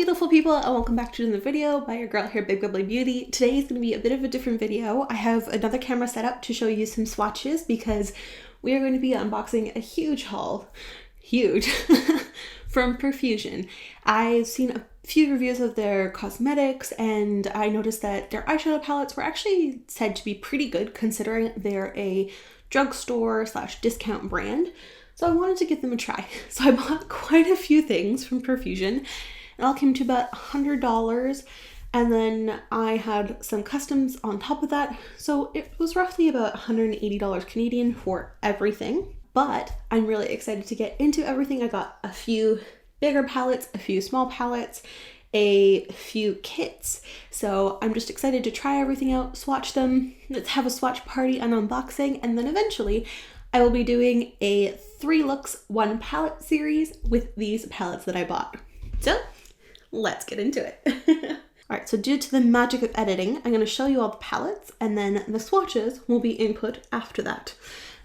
beautiful people, and welcome back to another video by your girl here, Big Bubbly Beauty. Today is going to be a bit of a different video. I have another camera set up to show you some swatches because we are going to be unboxing a huge haul, from Profusion. I've seen a few reviews of their cosmetics and I noticed that their eyeshadow palettes were actually said to be pretty good considering they're a drugstore / discount brand. So I wanted to give them a try. So I bought quite a few things from Profusion. It all came to about $100, and then I had some customs on top of that. So it was roughly about $180 Canadian for everything. But I'm really excited to get into everything. I got a few bigger palettes, a few small palettes, a few kits. So I'm just excited to try everything out, swatch them. Let's have a swatch party and unboxing, and then eventually I will be doing a 3 looks 1 palette series with these palettes that I bought. So let's get into it. All right, so due to the magic of editing, I'm going to show you all the palettes and then the swatches will be input after that.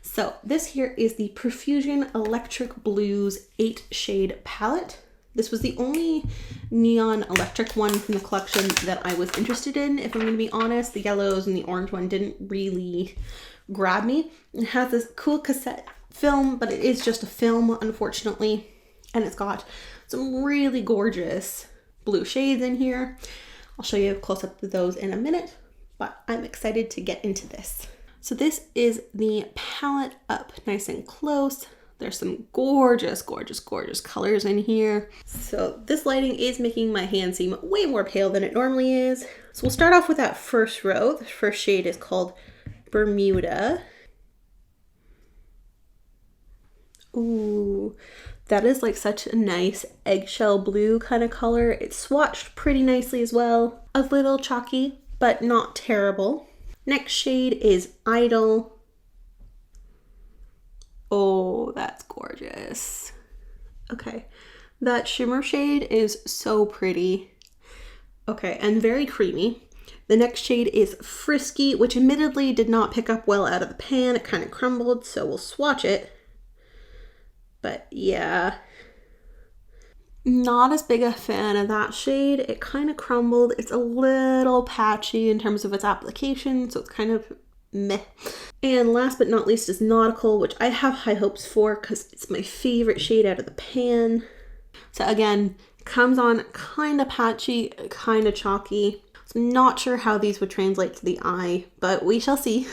So this here is the Profusion Electric Blues 8 shade palette. This was the only neon electric one from the collection that I was interested in, if I'm going to be honest. The yellows and the orange one didn't really grab me. It has this cool cassette film, but it is just a film, unfortunately. And it's got some really gorgeous blue shades in here. I'll show you a close-up of those in a minute, but I'm excited to get into this. So this is the palette up nice and close. There's some gorgeous, gorgeous, gorgeous colors in here. So this lighting is making my hand seem way more pale than it normally is. So we'll start off with that first row. The first shade is called Bermuda. Ooh, that is like such a nice eggshell blue kind of color. It's swatched pretty nicely as well. A little chalky, but not terrible. Next shade is Idol. Oh, that's gorgeous. Okay, that shimmer shade is so pretty. Okay, and very creamy. The next shade is Frisky, which admittedly did not pick up well out of the pan. It kind of crumbled, so we'll swatch it. But yeah, not as big a fan of that shade. It kind of crumbled. It's a little patchy in terms of its application, so it's kind of meh. And last but not least is Nautical, which I have high hopes for because it's my favorite shade out of the pan. So again, comes on kind of patchy, kind of chalky. So I'm not sure how these would translate to the eye, but we shall see.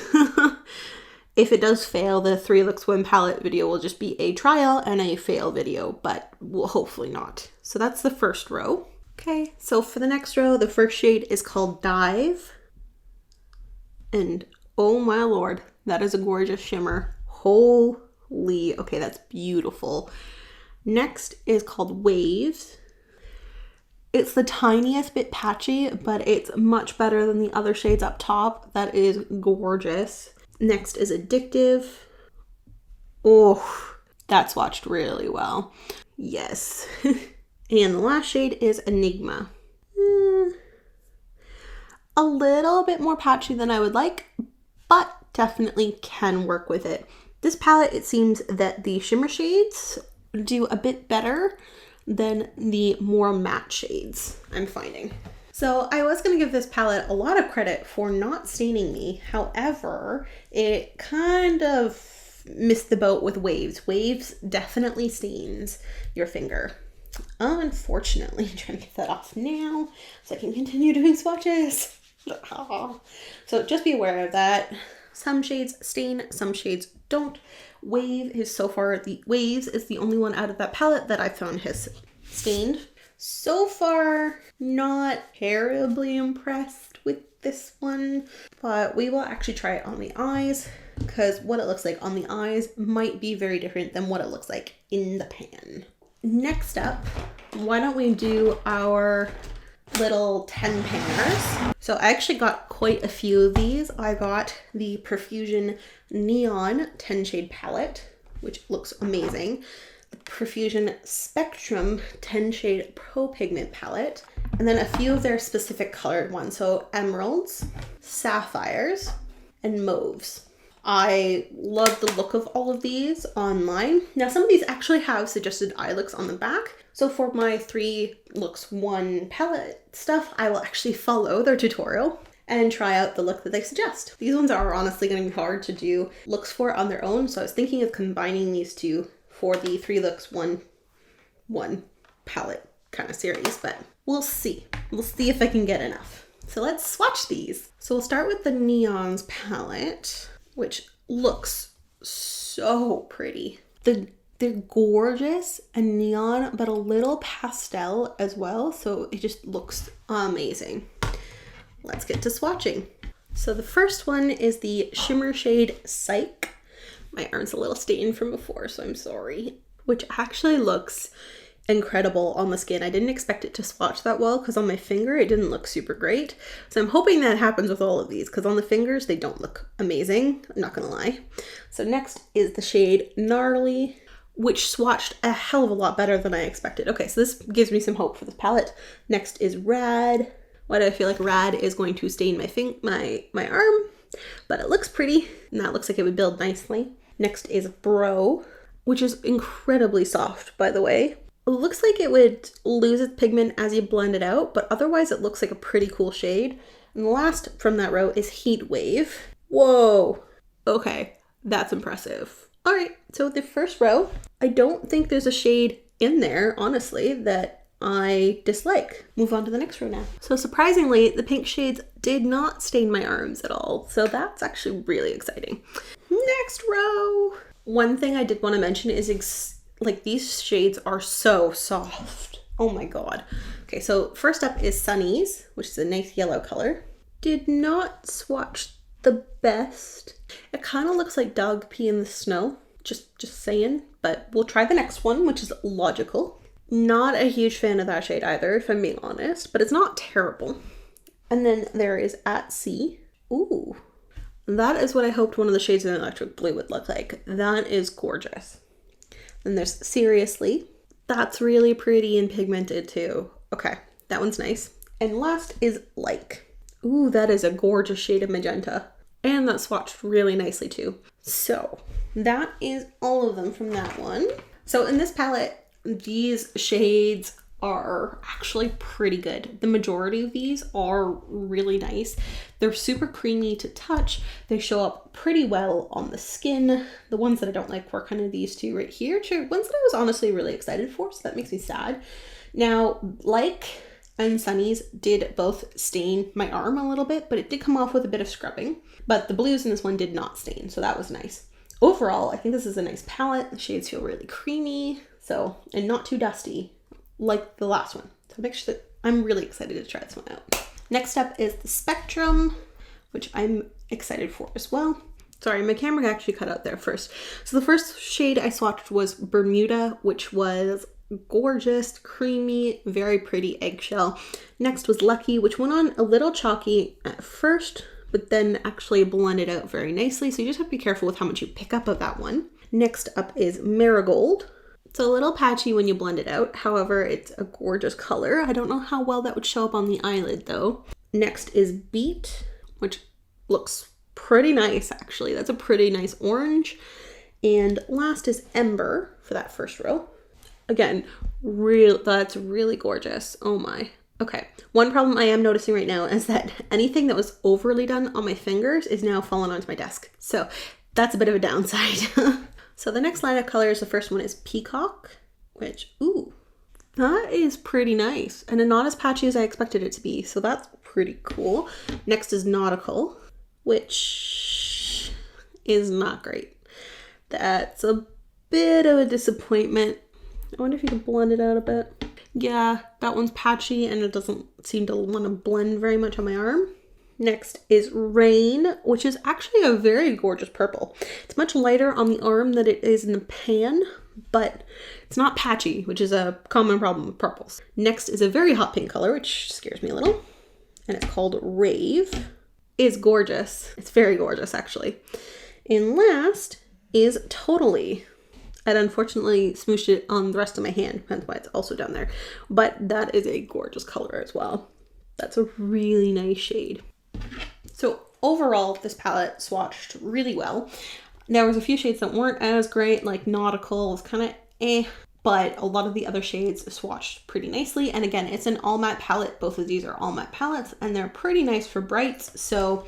If it does fail, the 3 looks 1 palette video will just be a trial and a fail video, but hopefully not. So that's the first row. Okay, so for the next row, the first shade is called Dive. And oh my lord, that is a gorgeous shimmer. Holy, okay, that's beautiful. Next is called Waves. It's the tiniest bit patchy, but it's much better than the other shades up top. That is gorgeous. Next is Addictive. Oh, that swatched really well. Yes. And the last shade is Enigma. A little bit more patchy than I would like, but definitely can work with it. This palette, it seems that the shimmer shades do a bit better than the more matte shades I'm finding. So I was going to give this palette a lot of credit for not staining me. However, it kind of missed the boat with Waves. Waves definitely stains your finger. Unfortunately, I'm trying to get that off now so I can continue doing swatches. So just be aware of that. Some shades stain, some shades don't. Waves is the only one out of that palette that I found has stained. So far, not terribly impressed with this one, but we will actually try it on the eyes because what it looks like on the eyes might be very different than what it looks like in the pan. Next up, why don't we do our little 10 panners. So I actually got quite a few of these. I got the Profusion Neon 10 shade palette, which looks amazing. The Profusion Spectrum 10 shade Pro Pigment palette, and then a few of their specific colored ones. So emeralds, sapphires, and mauves. I love the look of all of these online. Now, some of these actually have suggested eye looks on the back. So for my 3 looks 1 palette stuff, I will actually follow their tutorial and try out the look that they suggest. These ones are honestly going to be hard to do looks for on their own. So I was thinking of combining these two for the 3 looks, 1 palette kind of series, but we'll see. We'll see if I can get enough. So let's swatch these. So we'll start with the Neons palette, which looks so pretty. They're gorgeous and neon, but a little pastel as well. So it just looks amazing. Let's get to swatching. So the first one is the shimmer shade Psych. My arm's a little stained from before, so I'm sorry. Which actually looks incredible on the skin. I didn't expect it to swatch that well because on my finger it didn't look super great. So I'm hoping that happens with all of these because on the fingers they don't look amazing. I'm not gonna lie. So next is the shade Gnarly, which swatched a hell of a lot better than I expected. Okay, so this gives me some hope for this palette. Next is Rad. Why do I feel like Rad is going to stain my arm? But it looks pretty, and that looks like it would build nicely. Next is Bro, which is incredibly soft, by the way. It looks like it would lose its pigment as you blend it out, but otherwise it looks like a pretty cool shade. And the last from that row is Heat Wave. Whoa, okay, that's impressive. All right, so the first row, I don't think there's a shade in there, honestly, that I dislike. Move on to the next row now. So surprisingly, the pink shades did not stain my arms at all. So that's actually really exciting. Next row. One thing I did want to mention is like these shades are so soft. Oh my God. Okay, so first up is Sunny's, which is a nice yellow color. Did not swatch the best. It kind of looks like dog pee in the snow. Just saying, but we'll try the next one, which is Logical. Not a huge fan of that shade either, if I'm being honest, but it's not terrible. And then there is At Sea. Ooh, that is what I hoped one of the shades in Electric Blue would look like. That is gorgeous. Then there's Seriously. That's really pretty and pigmented too. Okay, that one's nice. And last is Like. Ooh, that is a gorgeous shade of magenta. And that swatched really nicely too. So that is all of them from that one. So in this palette, these shades are actually pretty good. The majority of these are really nice. They're super creamy to touch. They show up pretty well on the skin. The ones that I don't like were kind of these two right here. Ones that I was honestly really excited for, so that makes me sad. Now, Like and Sunny's did both stain my arm a little bit, but it did come off with a bit of scrubbing. But the blues in this one did not stain, so that was nice. Overall, I think this is a nice palette. The shades feel really creamy, and not too dusty like the last one. So I'm really excited to try this one out. Next up is the Spectrum, which I'm excited for as well. Sorry, my camera actually cut out there first. So the first shade I swatched was Bermuda, which was gorgeous, creamy, very pretty eggshell. Next was Lucky, which went on a little chalky at first, but then actually blended out very nicely. So you just have to be careful with how much you pick up of that one. Next up is Marigold. It's a little patchy when you blend it out. However, it's a gorgeous color. I don't know how well that would show up on the eyelid though. Next is Beet, which looks pretty nice actually. That's a pretty nice orange. And last is Ember for that first row. Again, that's really gorgeous. Oh my. Okay, one problem I am noticing right now is that anything that was overly done on my fingers is now falling onto my desk. So that's a bit of a downside. So the next line of colors, the first one is Peacock, which, ooh, that is pretty nice. And not as patchy as I expected it to be. So that's pretty cool. Next is Nautical, which is not great. That's a bit of a disappointment. I wonder if you can blend it out a bit. Yeah, that one's patchy and it doesn't seem to want to blend very much on my arm. Next is Rain, which is actually a very gorgeous purple. It's much lighter on the arm than it is in the pan, but it's not patchy, which is a common problem with purples. Next is a very hot pink color, which scares me a little, and it's called Rave. It's gorgeous. It's very gorgeous, actually. And last is Totally. I'd unfortunately smooshed it on the rest of my hand, hence why it's also down there. But that is a gorgeous color as well. That's a really nice shade. So overall, this palette swatched really well. There was a few shades that weren't as great, like Nautical was kind of but a lot of the other shades swatched pretty nicely. And again, it's an all matte palette. Both of these are all matte palettes and they're pretty nice for brights. So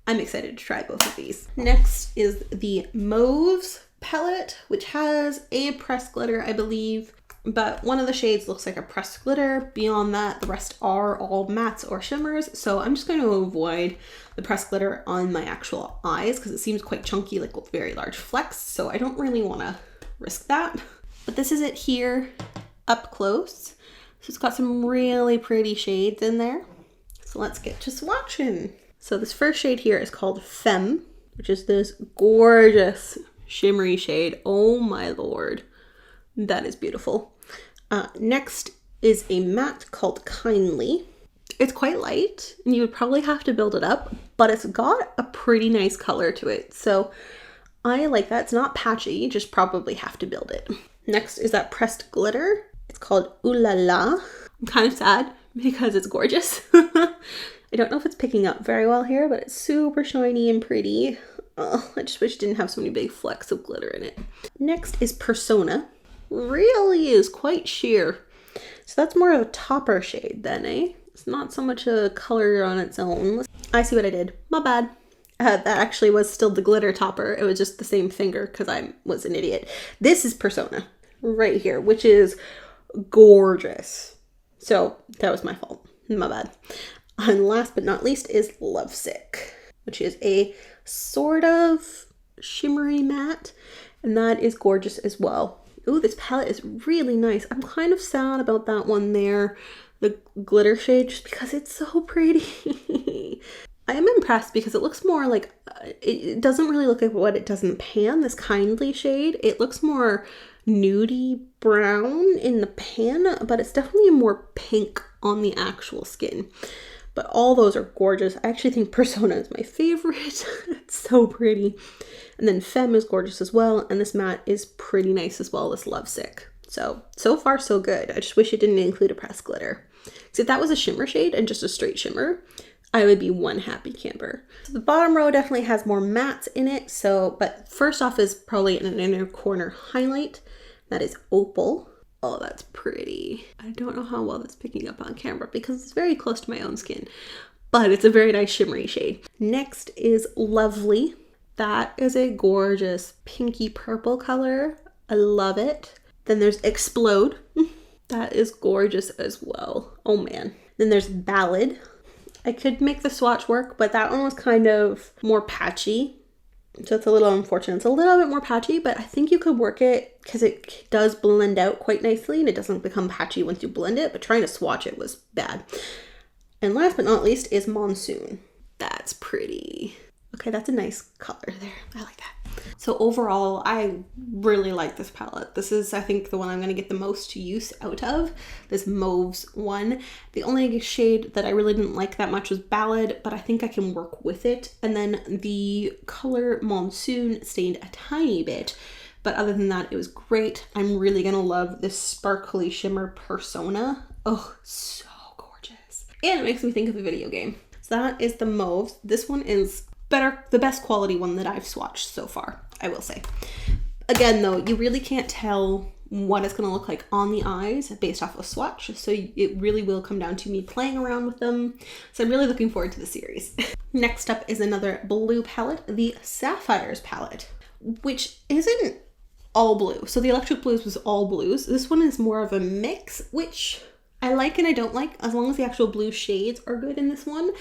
I'm excited to try both of these. Next is the Mauves palette, which has a pressed glitter, I believe. But one of the shades looks like a pressed glitter. Beyond that, the rest are all mattes or shimmers. So I'm just going to avoid the pressed glitter on my actual eyes because it seems quite chunky, like with very large flecks. So I don't really want to risk that. But this is it here up close. So it's got some really pretty shades in there. So let's get to swatching. So this first shade here is called Femme, which is this gorgeous shimmery shade. Oh my lord. That is beautiful. Next is a matte called Kindly. It's quite light and you would probably have to build it up, but it's got a pretty nice color to it. So I like that. It's not patchy, you just probably have to build it. Next is that pressed glitter. It's called Ooh La La. I'm kind of sad because it's gorgeous. I don't know if it's picking up very well here, but it's super shiny and pretty. Oh, I just wish it didn't have so many big flecks of glitter in it. Next is Persona. Really is quite sheer. So that's more of a topper shade then, eh? It's not so much a color on its own. I see what I did. My bad. That actually was still the glitter topper. It was just the same finger because I was an idiot. This is Persona right here, which is gorgeous. So that was my fault. My bad. And last but not least is Lovesick, which is a sort of shimmery matte. And that is gorgeous as well. Ooh, this palette is really nice. I'm kind of sad about that one there, the glitter shade, just because it's so pretty. I am impressed because it looks more like, it doesn't really look like what it does in pan, this Kindly shade. It looks more nudie brown in the pan, but it's definitely more pink on the actual skin. But all those are gorgeous. I actually think Persona is my favorite. It's so pretty. And then Femme is gorgeous as well. And this matte is pretty nice as well, this Lovesick. So far so good. I just wish it didn't include a pressed glitter. So if that was a shimmer shade and just a straight shimmer, I would be one happy camper. So the bottom row definitely has more mattes in it. But first off is probably an inner corner highlight. That is Opal. Oh, that's pretty. I don't know how well that's picking up on camera because it's very close to my own skin, but it's a very nice shimmery shade. Next is Lovely. That is a gorgeous pinky purple color. I love it. Then there's Explode. That is gorgeous as well. Oh man. Then there's Ballad. I could make the swatch work, but that one was kind of more patchy. So it's a little unfortunate. It's a little bit more patchy, but I think you could work it because it does blend out quite nicely and it doesn't become patchy once you blend it, but trying to swatch it was bad. And last but not least is Monsoon. That's pretty. Okay, that's a nice color there. I like that. So overall, I really like this palette. This is, I think, the one I'm going to get the most use out of, this Mauves one. The only shade that I really didn't like that much was Ballad, but I think I can work with it. And then the color Monsoon stained a tiny bit, but other than that, it was great. I'm really going to love this sparkly shimmer Persona. Oh, so gorgeous. And it makes me think of a video game. So that is the Mauves. This one is better, the best quality one that I've swatched so far, I will say. Again though, you really can't tell what it's going to look like on the eyes based off a swatch, so it really will come down to me playing around with them. So I'm really looking forward to the series. Next up is another blue palette, the Sapphires Palette, which isn't all blue. So the Electric Blues was all blues. This one is more of a mix, which I like and I don't like, as long as the actual blue shades are good in this one.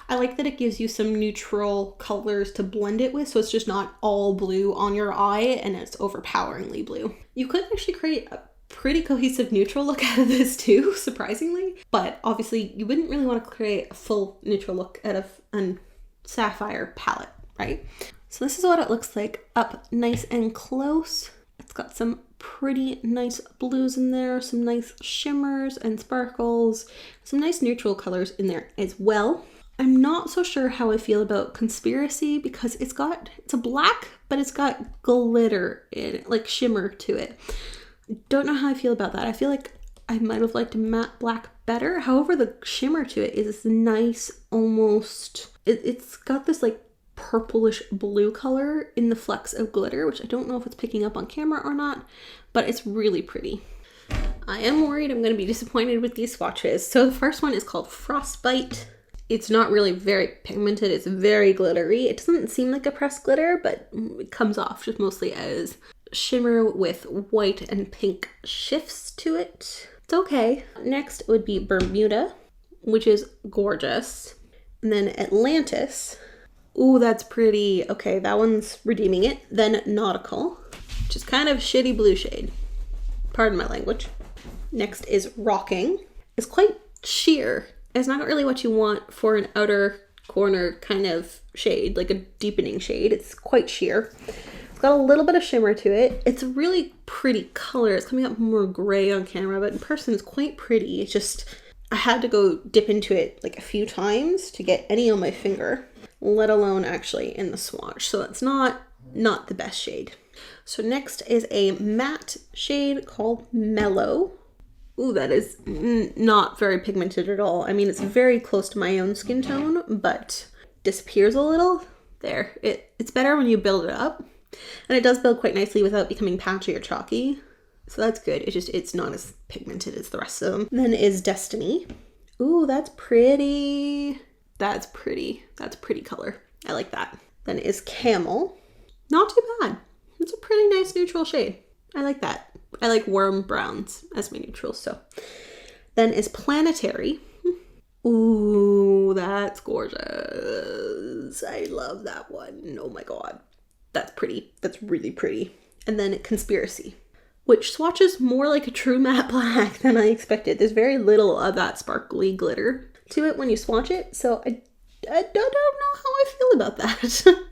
I like that it gives you some neutral colors to blend it with, so it's just not all blue on your eye and it's overpoweringly blue. You could actually create a pretty cohesive neutral look out of this too, surprisingly. But obviously you wouldn't really want to create a full neutral look out of a sapphire palette, right? So this is what it looks like up nice and close. It's got some pretty nice blues in there, some nice shimmers and sparkles, some nice neutral colors in there as well. I'm not so sure how I feel about Conspiracy because it's a black, but it's got glitter in it, like shimmer to it. Don't know how I feel about that. I feel like I might have liked a matte black better. However, the shimmer to it is nice, almost, it's got this like purplish blue color in the flecks of glitter, which I don't know if it's picking up on camera or not, but it's really pretty. I am worried I'm going to be disappointed with these swatches. So the first one is called Frostbite. It's not really very pigmented. It's very glittery. It doesn't seem like a pressed glitter, but it comes off just mostly as shimmer with white and pink shifts to it. It's okay. Next would be Bermuda, which is gorgeous. And then Atlantis. Ooh, that's pretty. Okay, that one's redeeming it. Then Nautical, which is kind of shitty blue shade. Pardon my language. Next is Rocking. It's quite sheer. It's not really what you want for an outer corner kind of shade, like a deepening shade. It's quite sheer. It's got a little bit of shimmer to it. It's a really pretty color. It's coming up more gray on camera, but in person it's quite pretty. It's just, I had to go dip into it like a few times to get any on my finger, let alone actually in the swatch. So it's not the best shade. So next is a matte shade called Mellow. Ooh, that is not very pigmented at all. I mean, it's very close to my own skin tone, but disappears a little. There, it's better when you build it up. And it does build quite nicely without becoming patchy or chalky. So that's good. It's not as pigmented as the rest of them. Then is Destiny. Ooh, that's pretty. That's pretty. That's a pretty color. I like that. Then is Camel. Not too bad. It's a pretty nice neutral shade. I like that. I like warm browns as my neutrals, so. Then is Planetary. Ooh, that's gorgeous. I love that one. Oh my god. That's pretty. That's really pretty. And then Conspiracy, which swatches more like a true matte black than I expected. There's very little of that sparkly glitter to it when you swatch it, so I don't know how I feel about that.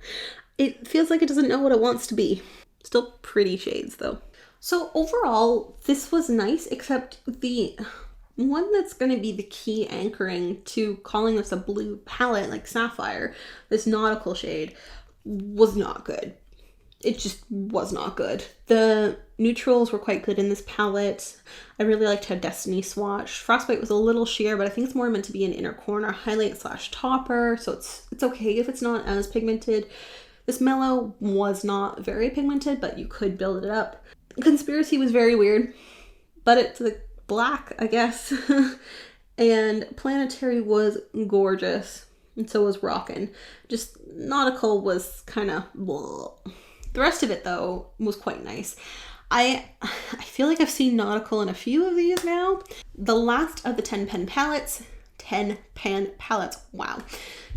It feels like it doesn't know what it wants to be. Still pretty shades though. So overall, this was nice, except the one that's going to be the key anchoring to calling this a blue palette, like Sapphire, this Nautical shade, was not good. It just was not good. The neutrals were quite good in this palette. I really liked how Destiny swatched. Frostbite was a little sheer, but I think it's more meant to be an inner corner highlight / topper, so it's okay if it's not as pigmented. This Mellow was not very pigmented, but you could build it up. Conspiracy was very weird, but it's like black, I guess. And Planetary was gorgeous, and so was Rockin'. Just Nautical was kind of blah. The rest of it though was quite nice. I feel like I've seen Nautical in a few of these now. The last of the 10 pan palettes, wow,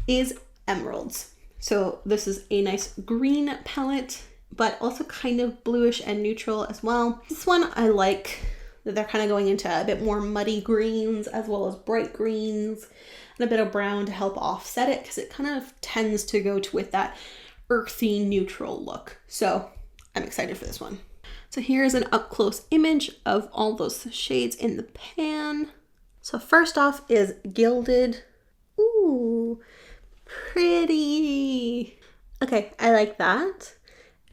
is Emeralds. So this is a nice green palette, but also kind of bluish and neutral as well. This one I like that they're kind of going into a bit more muddy greens as well as bright greens and a bit of brown to help offset it, because it kind of tends to go with that earthy neutral look. So I'm excited for this one. So here's an up close image of all those shades in the pan. So first off is Gilded. Ooh, pretty. Okay, I like that.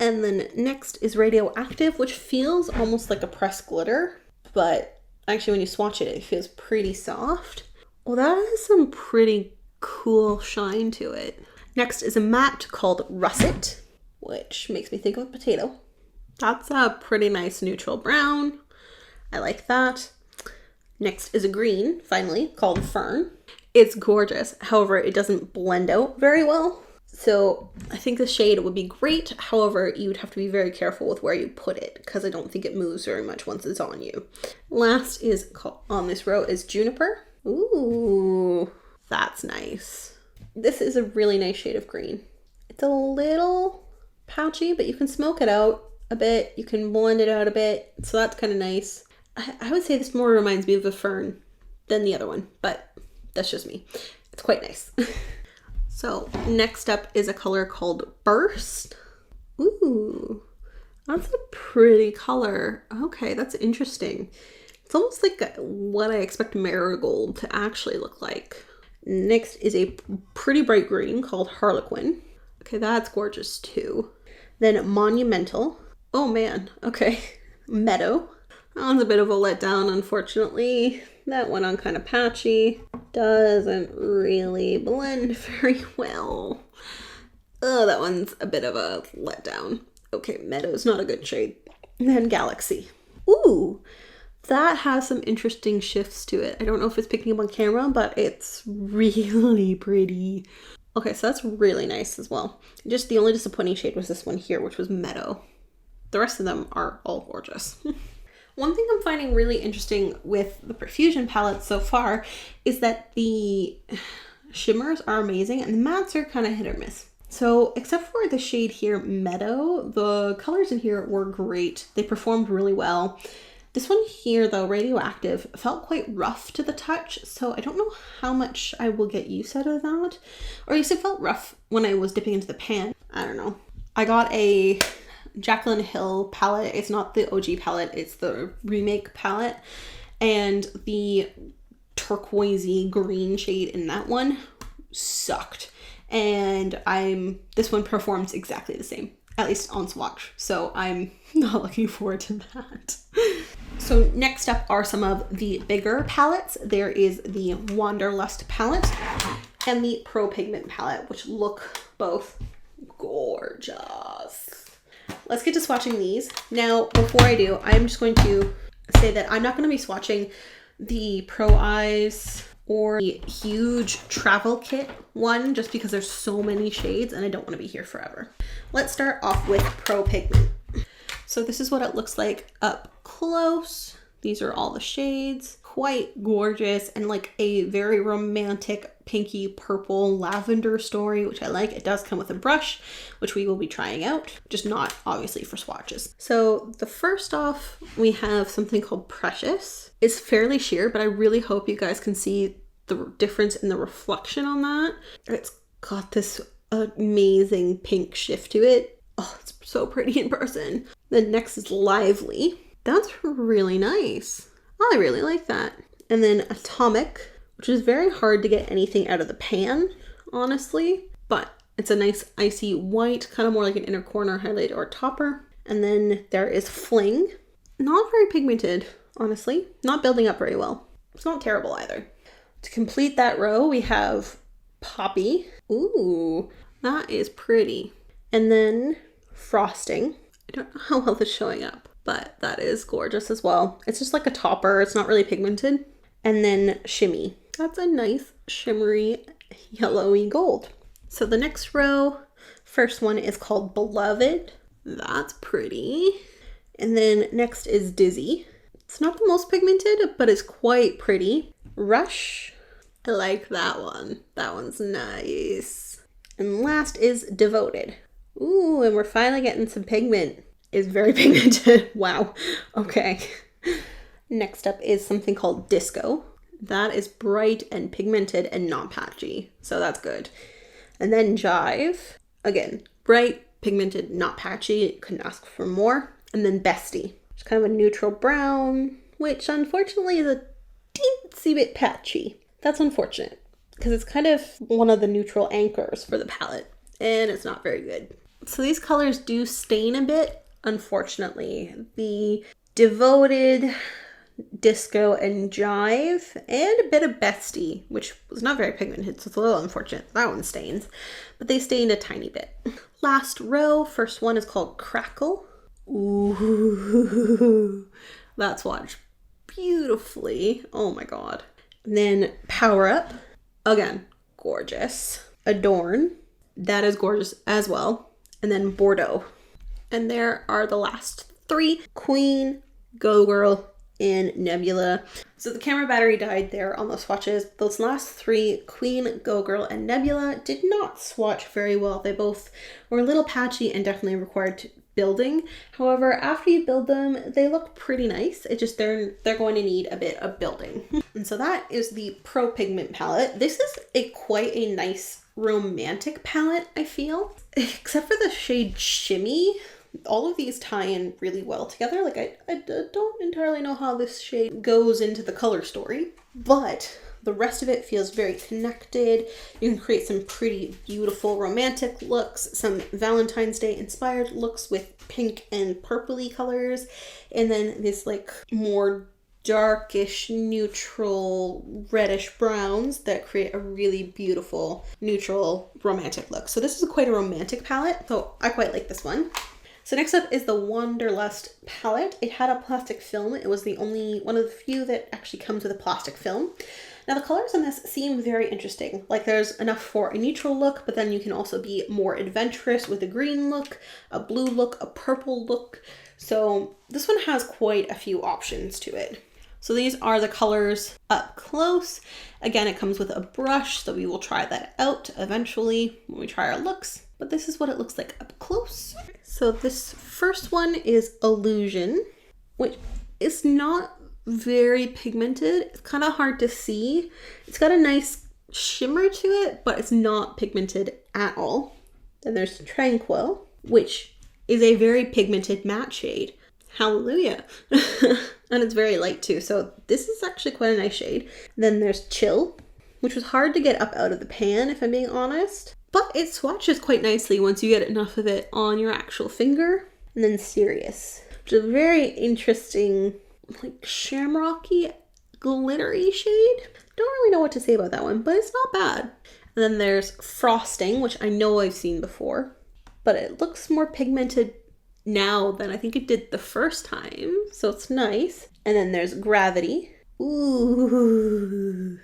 And then next is Radioactive, which feels almost like a pressed glitter, but actually when you swatch it, it feels pretty soft. Well, that has some pretty cool shine to it. Next is a matte called Russet, which makes me think of a potato. That's a pretty nice neutral brown. I like that. Next is a green, finally, called Fern. It's gorgeous. However, it doesn't blend out very well. So I think the shade would be great. However, you would have to be very careful with where you put it, because I don't think it moves very much once it's on you. Last is on this row is Juniper. Ooh, that's nice. This is a really nice shade of green. It's a little pouchy, but you can smoke it out a bit. You can blend it out a bit. So that's kind of nice. I would say this more reminds me of a Fern than the other one, but that's just me. It's quite nice. So next up is a color called Burst. Ooh, that's a pretty color. Okay, that's interesting. It's almost like what I expect Marigold to actually look like. Next is a pretty bright green called Harlequin. Okay, that's gorgeous too. Then Monumental. Oh man, okay. Meadow. That one's a bit of a letdown, unfortunately. That went on kind of patchy. Doesn't really blend very well. Oh, that one's a bit of a letdown. Okay, Meadow's not a good shade. And then Galaxy. Ooh, that has some interesting shifts to it. I don't know if it's picking up on camera, but it's really pretty. Okay, so that's really nice as well. Just the only disappointing shade was this one here, which was Meadow. The rest of them are all gorgeous. One thing I'm finding really interesting with the Profusion palette so far is that the shimmers are amazing and the mattes are kind of hit or miss. So except for the shade here, Meadow, the colors in here were great. They performed really well. This one here though, Radioactive, felt quite rough to the touch, so I don't know how much I will get use out of that. Or at least it felt rough when I was dipping into the pan. I don't know. I got a Jaclyn Hill palette. It's not the OG palette, it's the Remake palette. And the turquoisey green shade in that one sucked. And this one performs exactly the same, at least on swatch. So I'm not looking forward to that. So next up are some of the bigger palettes. There is the Wanderlust palette and the Pro Pigment palette, which look both gorgeous. Let's get to swatching these. Now, before I do, I'm just going to say that I'm not going to be swatching the Pro Eyes or the huge travel kit one, just because there's so many shades and I don't want to be here forever. Let's start off with Pro Pigment. So this is what it looks like up close. These are all the shades. Quite gorgeous and like a very romantic pinky purple lavender story, which I like. It does come with a brush, which we will be trying out, just not obviously for swatches. So the first off, we have something called Precious. It's fairly sheer, but I really hope you guys can see the difference in the reflection on that. It's got this amazing pink shift to it. Oh, it's so pretty in person. Then next is Lively. That's really nice. I really like that. And then Atomic, which is very hard to get anything out of the pan, honestly, but it's a nice icy white, kind of more like an inner corner highlight or topper. And then there is Fling. Not very pigmented, honestly. Not building up very well. It's not terrible either. To complete that row, we have Poppy. Ooh, that is pretty. And then Frosting. I don't know how well this is showing up, but that is gorgeous as well. It's just like a topper. It's not really pigmented. And then Shimmy. That's a nice shimmery yellowy gold. So the next row, first one is called Beloved. That's pretty. And then next is Dizzy. It's not the most pigmented, but it's quite pretty. Rush. I like that one. That one's nice. And last is Devoted. Ooh, and we're finally getting some pigment. It's very pigmented. Wow. Okay. Next up is something called Disco. That is bright and pigmented and not patchy. So that's good. And then Jive. Again, bright, pigmented, not patchy. Couldn't ask for more. And then Bestie. It's kind of a neutral brown, which unfortunately is a teensy bit patchy. That's unfortunate because it's kind of one of the neutral anchors for the palette and it's not very good. So these colors do stain a bit, unfortunately. The Devoted, Disco, and Jive, and a bit of Bestie, which was not very pigmented, so it's a little unfortunate. That one stains, but they stained a tiny bit. Last row, first one is called Crackle. Ooh, that's swatched beautifully. Oh my god. And then Power Up. Again, gorgeous. Adorn. That is gorgeous as well. And then Bordeaux. And there are the last three. Queen, Go Girl, and Nebula. So the camera battery died there on those swatches. Those last three, Queen, Go Girl, and Nebula, did not swatch very well. They both were a little patchy and definitely required building. However, after you build them, they look pretty nice. It's just they're going to need a bit of building. And so that is the Pro Pigment palette. This is quite a nice romantic palette, I feel. Except for the shade Shimmy, all of these tie in really well together. Like I don't entirely know how this shade goes into the color story, but the rest of it feels very connected. You can create some pretty beautiful romantic looks, some Valentine's Day inspired looks with pink and purpley colors, and then this like more darkish, neutral, reddish browns that create a really beautiful, neutral, romantic look. So this is quite a romantic palette, so I quite like this one. So next up is the Wanderlust palette. It had a plastic film. It was the only one of the few that actually comes with a plastic film. Now the colors in this seem very interesting. Like there's enough for a neutral look, but then you can also be more adventurous with a green look, a blue look, a purple look. So this one has quite a few options to it. So these are the colors up close. Again, it comes with a brush, so we will try that out eventually when we try our looks. But this is what it looks like up close. So this first one is Illusion, which is not very pigmented. It's kind of hard to see. It's got a nice shimmer to it, but it's not pigmented at all. Then there's Tranquil, which is a very pigmented matte shade. Hallelujah. And it's very light too, so this is actually quite a nice shade. Then there's Chill, which was hard to get up out of the pan, if I'm being honest. But it swatches quite nicely once you get enough of it on your actual finger. And then Serious, which is a very interesting, like shamrocky, glittery shade. Don't really know what to say about that one, but it's not bad. And then there's Frosting, which I know I've seen before, but it looks more pigmented now than I think it did the first time, so it's nice. And then there's Gravity. Ooh,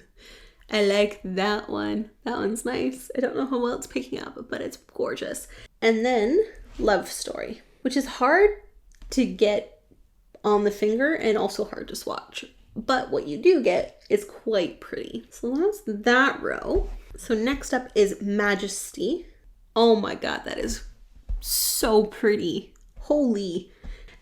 I like that one. That one's nice. I don't know how well it's picking up, but it's gorgeous. And then Love Story, which is hard to get on the finger and also hard to swatch. But what you do get is quite pretty. So that's that row. So next up is Majesty. Oh my god, that is so pretty. Holy.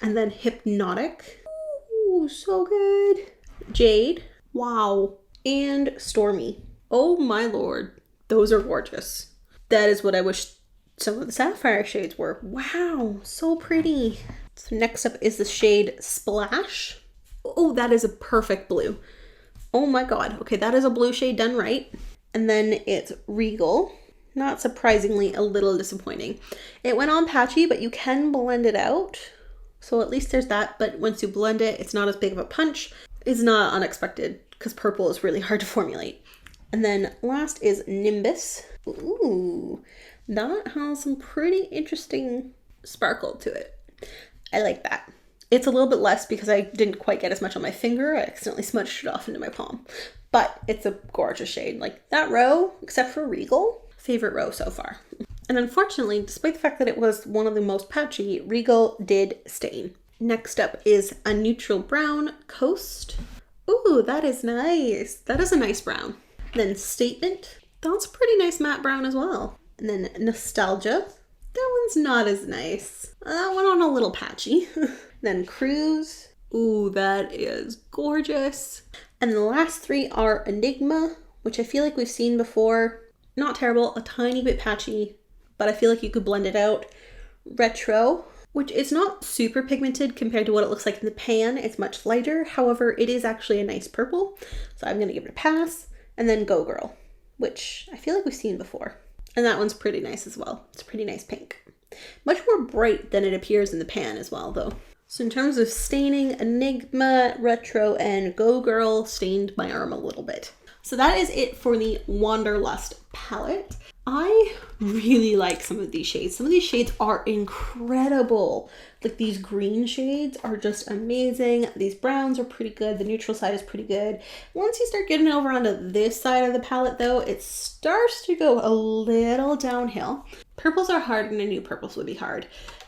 And then Hypnotic. Ooh, so good. Jade. Wow. And Stormy. Oh my lord. Those are gorgeous. That is what I wish some of the sapphire shades were. Wow, so pretty. So next up is the shade Splash. Oh, that is a perfect blue. Oh my god. Okay, that is a blue shade done right. And then it's Regal. Not surprisingly, a little disappointing. It went on patchy, but you can blend it out. So at least there's that. But once you blend it, it's not as big of a punch. It's not unexpected because purple is really hard to formulate. And then last is Nimbus. Ooh, that has some pretty interesting sparkle to it. I like that. It's a little bit less because I didn't quite get as much on my finger. I accidentally smudged it off into my palm. But it's a gorgeous shade. Like that row, except for Regal, favorite row so far. And unfortunately, despite the fact that it was one of the most patchy, Regal did stain. Next up is a neutral brown Coast. Ooh, that is nice. That is a nice brown. Then Statement. That's a pretty nice matte brown as well. And then Nostalgia. That one's not as nice. That one on a little patchy. Then Cruise. Ooh, that is gorgeous. And the last three are Enigma, which I feel like we've seen before. Not terrible, a tiny bit patchy, but I feel like you could blend it out. Retro, which is not super pigmented compared to what it looks like in the pan. It's much lighter. However, it is actually a nice purple, so I'm going to give it a pass. And then Go Girl, which I feel like we've seen before. And that one's pretty nice as well. It's a pretty nice pink. Much more bright than it appears in the pan as well, though. So in terms of staining, Enigma, Retro, and Go Girl stained my arm a little bit. So that is it for the Wanderlust palette. I really like some of these shades. Some of these shades are incredible. Like these green shades are just amazing. These browns are pretty good. The neutral side is pretty good. Once you start getting over onto this side of the palette though, it starts to go a little downhill. Purples are hard and I knew purples would be hard,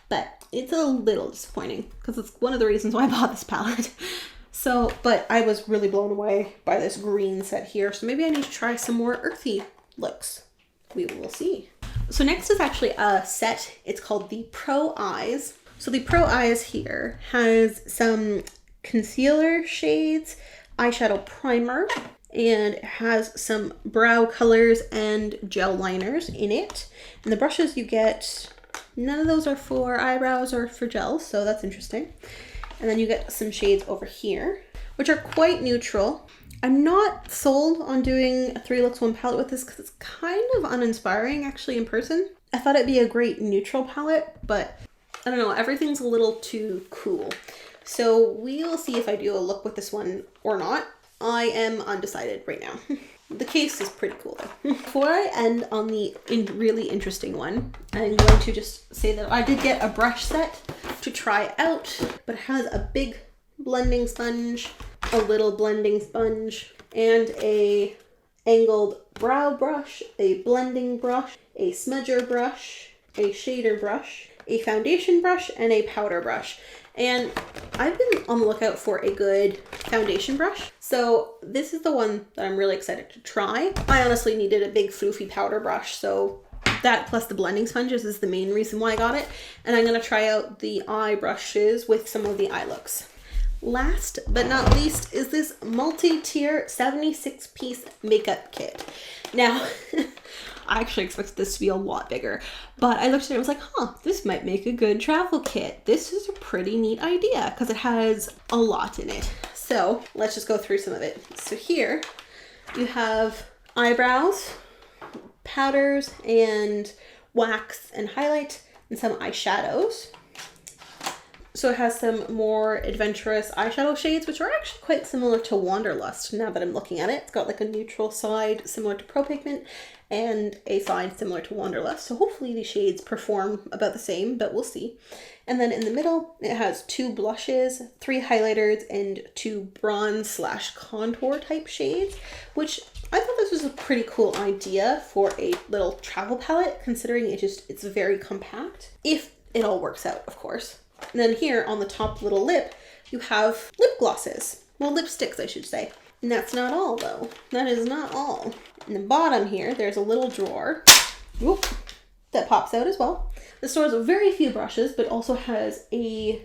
but it's a little disappointing because it's one of the reasons why I bought this palette. So, but I was really blown away by this green set here. So maybe I need to try some more earthy looks. We will see. So next is actually a set. It's called the Pro Eyes. So the Pro Eyes here has some concealer shades, eyeshadow primer, and it has some brow colors and gel liners in it. And the brushes you get, none of those are for eyebrows or for gels, so that's interesting. And then you get some shades over here, which are quite neutral. I'm not sold on doing a 3 looks 1 palette with this because it's kind of uninspiring actually in person. I thought it'd be a great neutral palette, but I don't know, everything's a little too cool. So we will see if I do a look with this one or not. I am undecided right now. The case is pretty cool though. Before I end on the really interesting one, I'm going to just say that I did get a brush set to try out, but it has a big blending sponge, a little blending sponge, and a angled brow brush, a blending brush, a smudger brush, a shader brush, a foundation brush, and a powder brush. And I've been on the lookout for a good foundation brush. So this is the one that I'm really excited to try. I honestly needed a big floofy powder brush, so that plus the blending sponges is the main reason why I got it. And I'm gonna try out the eye brushes with some of the eye looks. Last but not least is this multi-tier 76-piece makeup kit. Now, I actually expected this to be a lot bigger, but I looked at it and was like, this might make a good travel kit. This is a pretty neat idea because it has a lot in it. So let's just go through some of it. So here you have eyebrows, powders, and wax and highlight, and some eyeshadows. So it has some more adventurous eyeshadow shades, which are actually quite similar to Wanderlust now that I'm looking at it. It's got like a neutral side similar to Pro Pigment and a side similar to Wanderlust. So hopefully these shades perform about the same, but we'll see. And then in the middle, it has 2 blushes, 3 highlighters, and 2 bronze / contour type shades, which I thought this was a pretty cool idea for a little travel palette, considering it's very compact, if it all works out, of course. And then here on the top little lip, you have lip glosses. Well, lipsticks, I should say. And that's not all, though. That is not all. In the bottom here, there's a little drawer that pops out as well. This store has very few brushes, but also has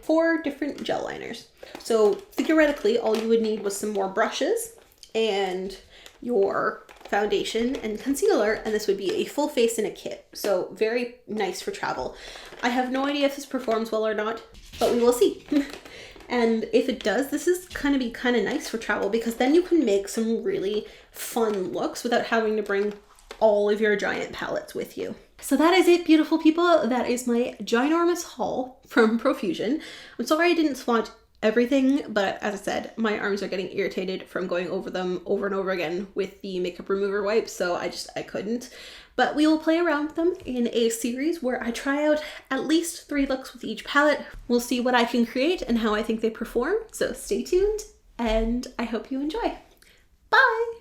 4 different gel liners. So theoretically, all you would need was some more brushes and your foundation and concealer, and this would be a full face in a kit. So very nice for travel. I have no idea if this performs well or not, but we will see. And if it does, this is kind of nice for travel because then you can make some really fun looks without having to bring all of your giant palettes with you. So that is it, beautiful people. That is my ginormous haul from Profusion. I'm sorry I didn't swatch everything, but as I said, my arms are getting irritated from going over them over and over again with the makeup remover wipes, so I couldn't. But we will play around with them in a series where I try out at least 3 looks with each palette. We'll see what I can create and how I think they perform, so stay tuned, and I hope you enjoy. Bye!